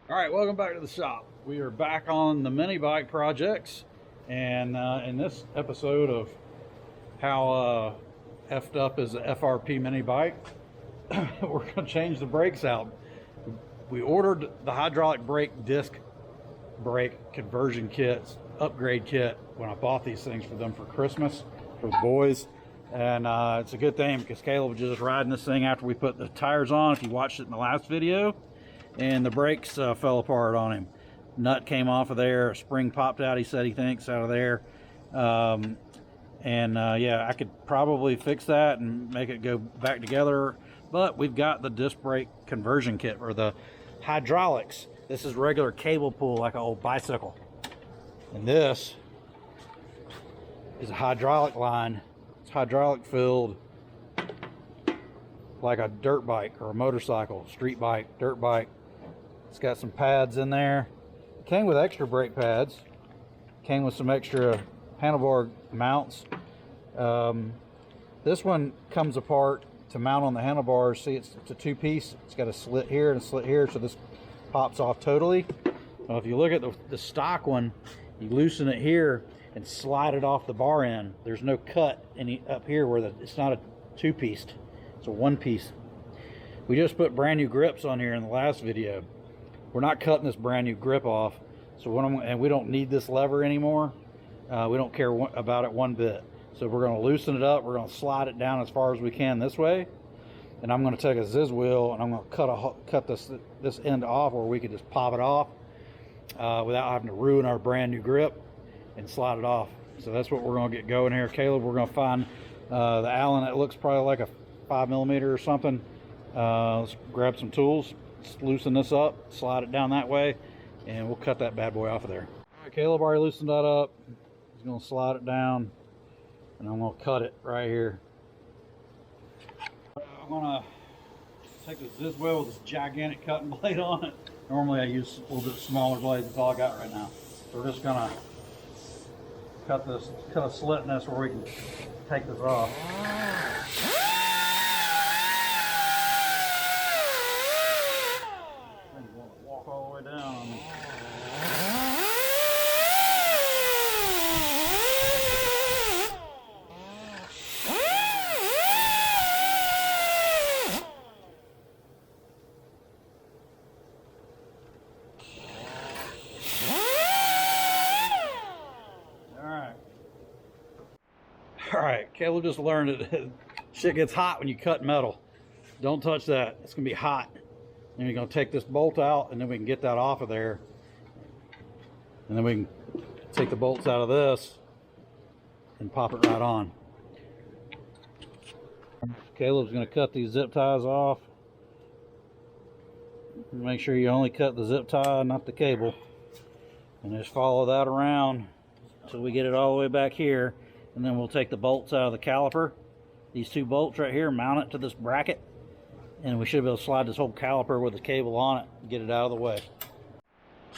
All right, welcome back to the shop. We are back on the mini bike projects, and in this episode of how effed up is the FRP mini bike, we're going to change the brakes out. We ordered the hydraulic brake disc brake conversion kits, upgrade kit, when I bought these things for them for Christmas for the boys. And it's a good thing because Caleb was just riding this thing after we put the tires on, if you watched it in the last video, and the brakes fell apart on him. Nut came off of there, a spring popped out, he said he thinks, out of there. Yeah, I could probably fix that and make it go back together, but we've got the disc brake conversion kit, or the hydraulics. This is regular cable pull, like an old bicycle. And this is a hydraulic line. It's hydraulic filled, like a dirt bike or a motorcycle, street bike, dirt bike. It's got some pads in there. It came with extra brake pads. Came with some extra handlebar mounts. This one comes apart to mount on the handlebars. See, it's a two-piece. It's got a slit here and a slit here, so this pops off totally. Now, if you look at the stock one, you loosen it here and slide it off the bar end. There's no cut up here where it's not a two-piece. It's a one-piece. We just put brand new grips on here in the last video. We're not cutting this brand new grip off, so and we don't need this lever anymore. We don't care about it one bit. So we're going to loosen it up. We're going to slide it down as far as we can this way, and I'm going to take a Ziz wheel and I'm going to cut this end off where we could just pop it off without having to ruin our brand new grip, and slide it off. So that's what we're going to get going here. Caleb, we're going to find the Allen that looks probably like a 5mm or something. Let's grab some tools, let's loosen this up, slide it down that way, and we'll cut that bad boy off of there. All right, Caleb already loosened that up. He's going to slide it down, and I'm going to cut it right here. I'm going to take the Ziz wheel with this gigantic cutting blade on it. Normally I use a little bit smaller blades. That's all I got right now. So we're just going to cut a slit in this where we can take this off. And you want to walk all the way down. All right, Caleb just learned it. Shit gets hot when you cut metal. Don't touch that. It's gonna be hot. Then we're gonna take this bolt out, and then we can get that off of there. And then we can take the bolts out of this and pop it right on. Caleb's gonna cut these zip ties off. Make sure you only cut the zip tie, not the cable. And just follow that around until we get it all the way back here. And then we'll take the bolts out of the caliper. These two bolts right here, mount it to this bracket, and we should be able to slide this whole caliper with the cable on it and get it out of the way.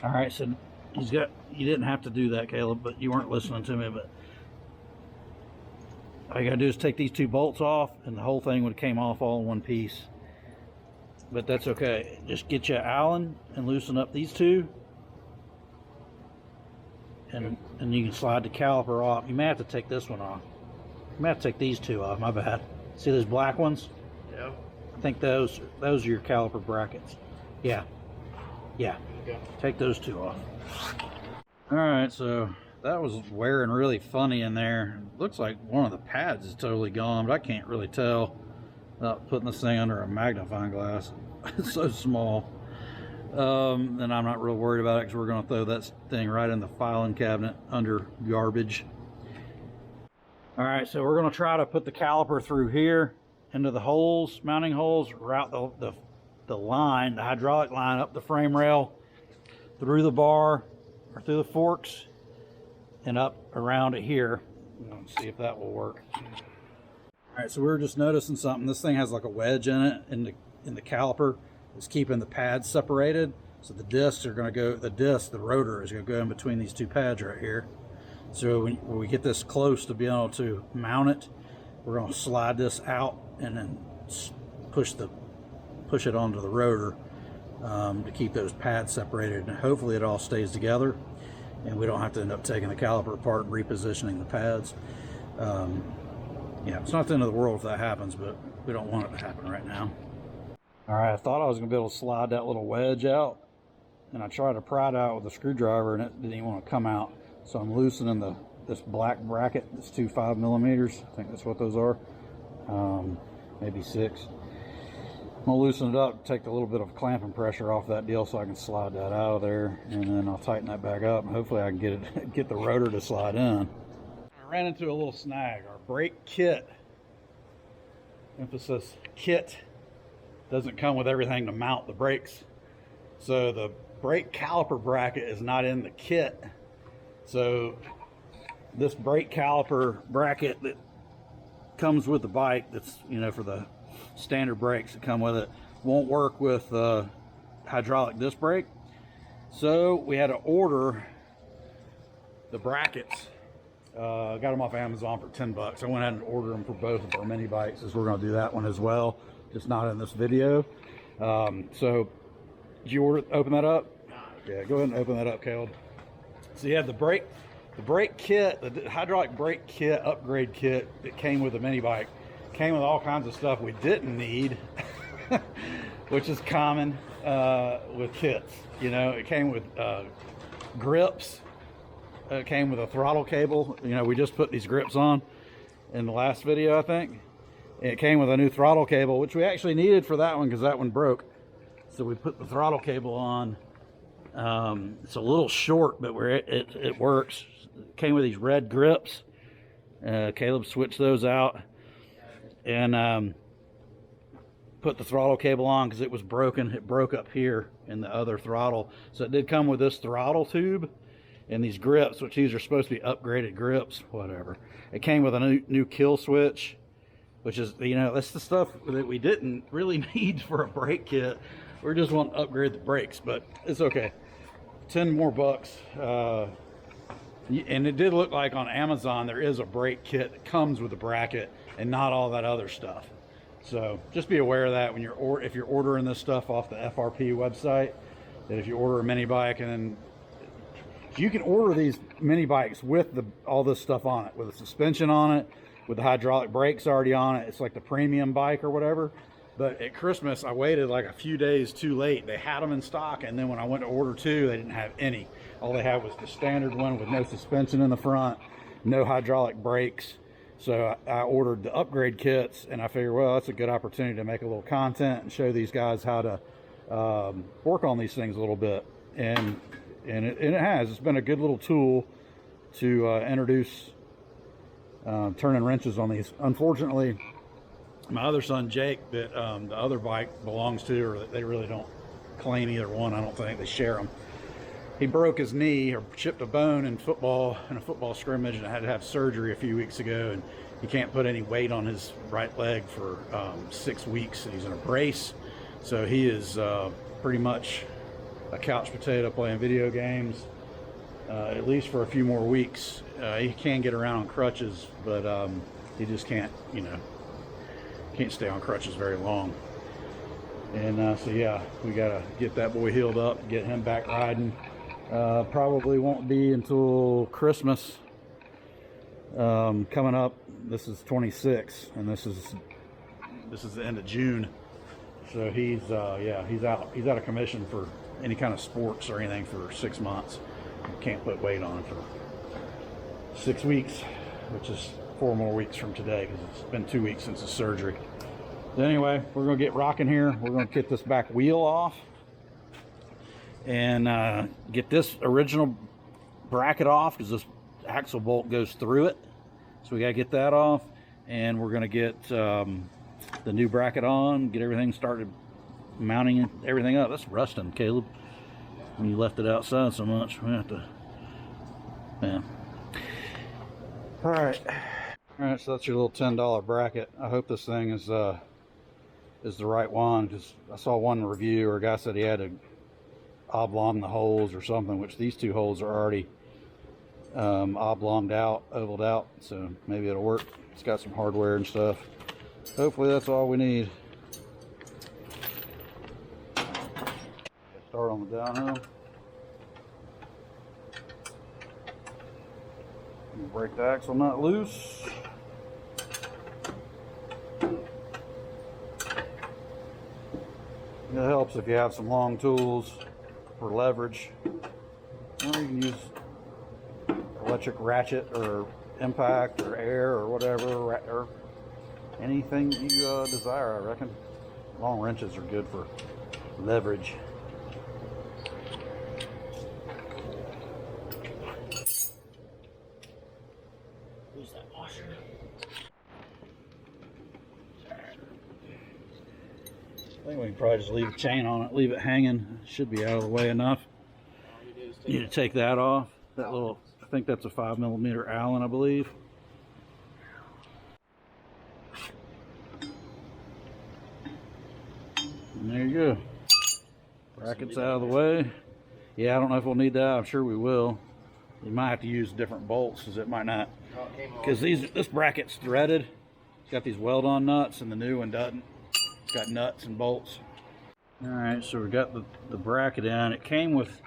All right, so you didn't have to do that, Caleb, but you weren't listening to me. But all you gotta do is take these two bolts off, and the whole thing would have came off all in one piece. But that's okay. Just get you an Allen and loosen up these two. And you can slide the caliper off. You may have to take this one off. You may have to take these two off, my bad. See those black ones? Yeah. I think those are your caliper brackets. Yeah. Okay. Take those two off. Alright, so that was wearing really funny in there. It looks like one of the pads is totally gone, but I can't really tell without putting this thing under a magnifying glass. It's so small. And I'm not real worried about it because we're going to throw that thing right in the filing cabinet under garbage. All right, so we're going to try to put the caliper through here into the holes, mounting holes, route the line, the hydraulic line up the frame rail, through the bar or through the forks, and up around it here. Let's see if that will work. All right, so we were just noticing something. This thing has like a wedge in it in the caliper. It's keeping the pads separated, so the discs are going to go. The rotor is going to go in between these two pads right here. So when we get this close to being able to mount it, we're going to slide this out and then push it onto the rotor, to keep those pads separated, and hopefully it all stays together and we don't have to end up taking the caliper apart and repositioning the pads. Yeah, it's not the end of the world if that happens, but we don't want it to happen right now. All right, I thought I was gonna be able to slide that little wedge out, and I tried to pry it out with a screwdriver and it didn't even want to come out. So I'm loosening this black bracket. It's 2 5mm. I think that's what those are. Maybe 6. I'm gonna loosen it up, take a little bit of clamping pressure off that deal so I can slide that out of there, and then I'll tighten that back up, and hopefully I can get the rotor to slide in. I ran into a little snag. Our brake kit, emphasis kit, doesn't come with everything to mount the brakes. So the brake caliper bracket is not in the kit. So this brake caliper bracket that comes with the bike, that's, you know, for the standard brakes that come with it, won't work with hydraulic disc brake. So we had to order the brackets. Got them off Amazon for 10 bucks. I went ahead and ordered them for both of our mini bikes, as we're going to do that one as well, just not in this video. So did you open that up? Yeah, go ahead and open that up, Caleb. So you have the brake kit, the hydraulic brake kit, upgrade kit that came with the mini bike. Came with all kinds of stuff we didn't need, which is common with kits. You know, it came with grips. It came with a throttle cable. You know, we just put these grips on in the last video, I think. It came with a new throttle cable, which we actually needed for that one because that one broke. So we put the throttle cable on. It's a little short, but it works. It came with these red grips. Caleb switched those out and put the throttle cable on because it was broken. It broke up here in the other throttle. So it did come with this throttle tube and these grips, which these are supposed to be upgraded grips, whatever. It came with a new kill switch, which is, you know, that's the stuff that we didn't really need for a brake kit. We just want to upgrade the brakes, but it's okay. 10 more bucks. And it did look like on Amazon there is a brake kit that comes with a bracket and not all that other stuff. So just be aware of that when if you're ordering this stuff off the FRP website, that if you order a mini bike, and then you can order these mini bikes with all this stuff on it, with the suspension on it, with the hydraulic brakes already on it. It's like the premium bike or whatever. But at Christmas, I waited like a few days too late. They had them in stock, and then when I went to order 2, they didn't have any. All they had was the standard one with no suspension in the front, no hydraulic brakes. So I ordered the upgrade kits, and I figured, well, that's a good opportunity to make a little content and show these guys how to work on these things a little bit. And it has. It's been a good little tool to introduce turning wrenches on these. Unfortunately, my other son Jake, that the other bike belongs to, or they really don't claim either one, I don't think, they share them. He broke his knee or chipped a bone in a football scrimmage, and had to have surgery a few weeks ago, and he can't put any weight on his right leg for 6 weeks. He's in a brace, so he is pretty much a couch potato playing video games, at least for a few more weeks. He can get around on crutches, but he just can't, you know, can't stay on crutches very long. And so yeah, we gotta get that boy healed up, get him back riding. Probably won't be until Christmas coming up. This is 26, and this is the end of June. So he's he's out of commission for any kind of sports or anything for 6 months. Can't put weight on for 6 weeks, which is 4 more weeks from today, because it's been 2 weeks since the surgery. So anyway, we're gonna get rocking here. We're gonna get this back wheel off and get this original bracket off, because this axle bolt goes through it. So we gotta get that off, and we're gonna get the new bracket on, get everything started mounting everything up. That's rusting, Caleb. When you left it outside so much, we have to, yeah. All right, so that's your little $10 bracket. I hope this thing is the right one, because I saw one review or a guy said he had to oblong the holes or something, which these 2 holes are already oblonged out, ovaled out, so maybe it'll work. It's got some hardware and stuff. Hopefully that's all we need. Start on the downhill. Break the axle nut loose. It helps if you have some long tools for leverage. Or you can use electric ratchet or impact or air or whatever, or anything you desire, I reckon. Long wrenches are good for leverage. Use that washer. I think we can probably just leave a chain on it, leave it hanging. It should be out of the way enough. You need to take that off. That little, I think that's a 5mm Allen, I believe. And there you go. Brackets out of the way. Yeah, I don't know if we'll need that. I'm sure we will. You might have to use different bolts because it might not. Because this bracket's threaded. It's got these weld-on nuts, and the new one doesn't. It's got nuts and bolts. All right, so we got the bracket in. It came with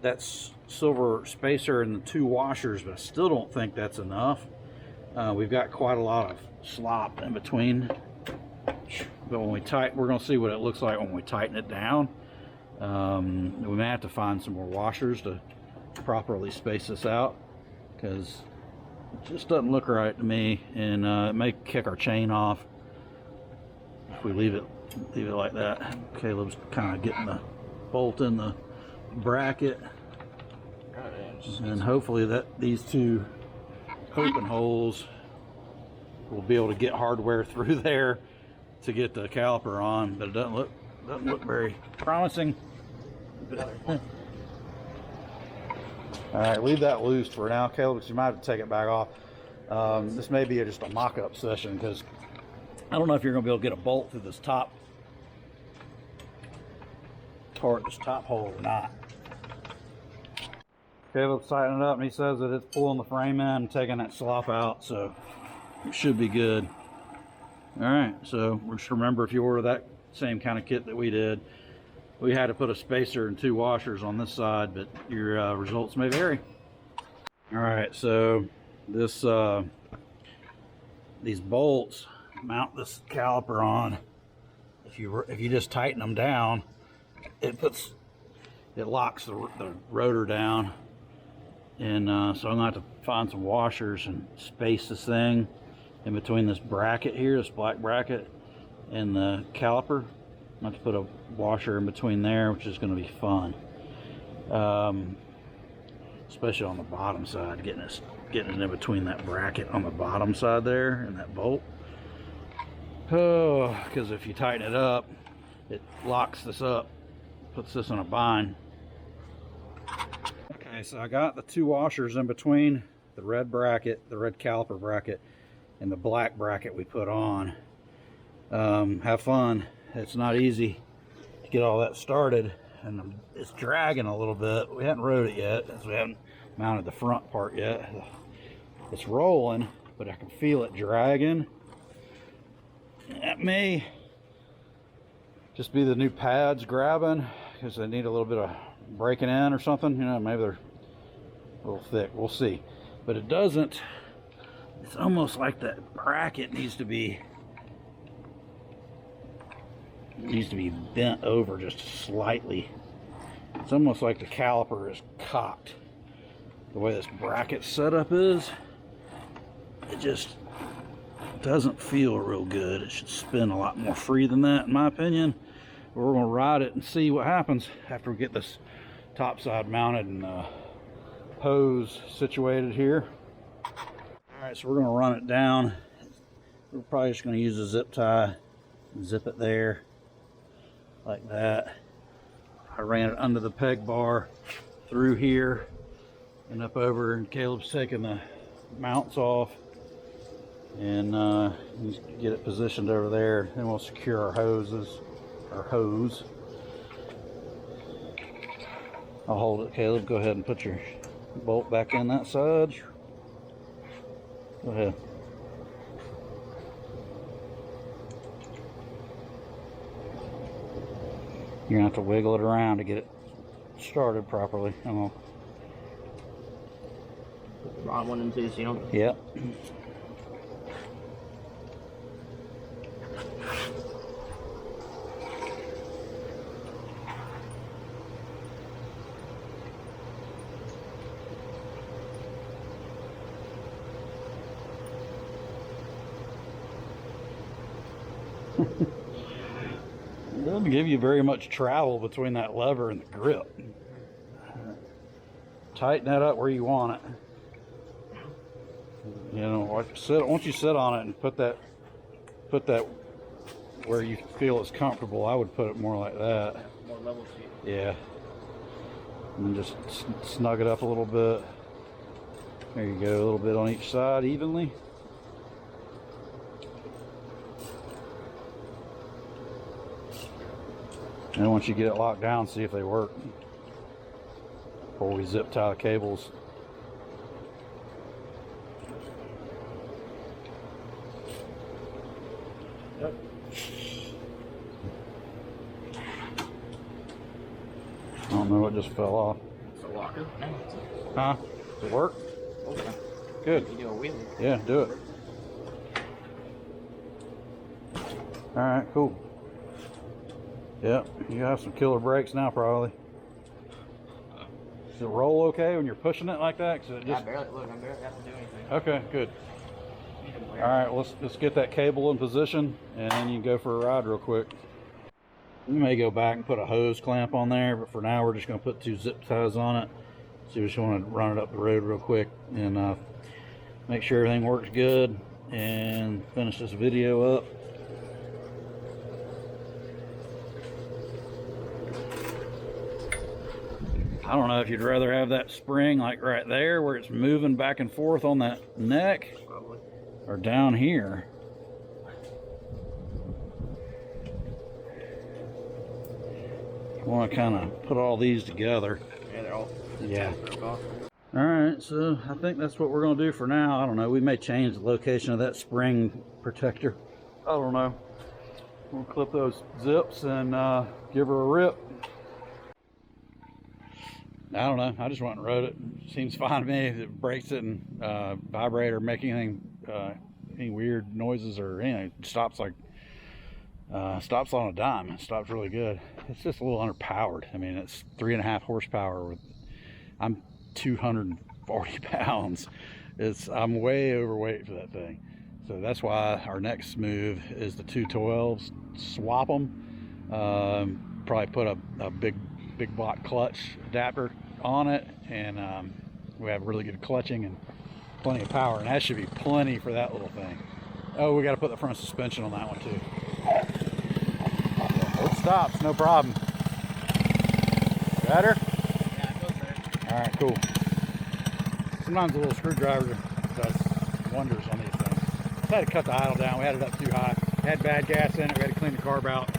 that silver spacer and the 2 washers, but I still don't think that's enough. We've got quite a lot of slop in between. But when we tighten, we're going to see what it looks like when we tighten it down. We may have to find some more washers to properly space this out, because it just doesn't look right to me, and it may kick our chain off if we leave it like that. Caleb's kind of getting the bolt in the bracket, and hopefully that these 2 open holes will be able to get hardware through there to get the caliper on, but it doesn't look very promising. All right, leave that loose for now, Caleb, because you might have to take it back off. This may be just a mock-up session, because I don't know if you're going to be able to get a bolt through this top part, this top hole, or not. Caleb's tightening it up, and he says that it's pulling the frame in and taking that slop out, so it should be good. All right, so just remember, if you order that same kind of kit that we did, we had to put a spacer and 2 washers on this side, but your results may vary. All right, so this these bolts mount this caliper on. If you just tighten them down, it locks the rotor down, and so I'm gonna have to find some washers and space this thing in between this bracket here, this black bracket, and the caliper. I'm going to put a washer in between there, which is going to be fun, especially on the bottom side, getting it in between that bracket on the bottom side there and that bolt. Oh, because if you tighten it up, it locks this up, puts this in a bind. Okay, so I got the 2 washers in between the red bracket, the red caliper bracket, and the black bracket we put on. Have fun. It's not easy to get all that started, and it's dragging a little bit. We haven't rode it yet, as we haven't mounted the front part yet. It's rolling, but I can feel it dragging. That may just be the new pads grabbing, because they need a little bit of breaking in or something. You know, maybe they're a little thick. We'll see. But it doesn't. It's almost like that bracket needs to be bent over just slightly. It's almost like the caliper is cocked. The way this bracket setup is, it just doesn't feel real good. It should spin a lot more free than that, in my opinion. We're going to ride it and see what happens after we get this top side mounted and hose situated here. Alright, so we're going to run it down. We're probably just going to use a zip tie, zip it there like that. I ran it under the peg bar, through here and up over, and Caleb's taking the mounts off, and get it positioned over there. Then we'll secure our hose. I'll hold it, Caleb. Go ahead and put your bolt back in that side. Go ahead. You're gonna have to wiggle it around to get it started properly. Oh. Rod 1 and 2, see them? Yep. It doesn't give you very much travel between that lever and the grip. Tighten that up where you want it. You know, once you sit on it and put that where you feel it's comfortable, I would put it more like that. More level seat. Yeah. And then just snug it up a little bit. There you go, a little bit on each side evenly. And once you get it locked down, see if they work before we zip tie the cables. Yep. I don't know what just fell off. It's a locker. Huh? Does it work? Okay. Good. You do a wheelie. Yeah, do it. Alright, cool. Yep, you have some killer brakes now probably. Does it roll okay when you're pushing it like that? 'Cause it just... I barely have to do anything. Okay, good. Alright, let's get that cable in position and then you can go for a ride real quick. We may go back and put a hose clamp on there, but for now we're just going to put 2 zip ties on it. So we just want to run it up the road real quick and make sure everything works good and finish this video up. I don't know if you'd rather have that spring like right there where it's moving back and forth on that neck. Probably. Or down here. I want to kind of put all these together. Yeah, they're all. Yeah. Alright, so I think that's what we're going to do for now. I don't know. We may change the location of that spring protector. I don't know. We'll clip those zips and give her a rip. I don't know. I just went and rode it. Seems fine to me. If it brakes it and vibrate or make anything, any weird noises or anything, it stops like stops on a dime. It stops really good. It's just a little underpowered. I mean, it's 3.5 horsepower. With I'm 240 pounds. I'm way overweight for that thing. So that's why our next move is the 212s. Swap them. Probably put a big block clutch adapter on it, and we have really good clutching and plenty of power, and that should be plenty for that little thing. Oh, we got to put the front suspension on that one too. It stops, no problem. Better? Yeah, it goes there. All right, cool. Sometimes a little screwdriver does wonders on these things. Just had to cut the idle down. We had it up too high. Had bad gas in it. We had to clean the carb out.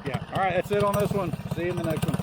Yeah. All right, that's it on this one. See you in the next one.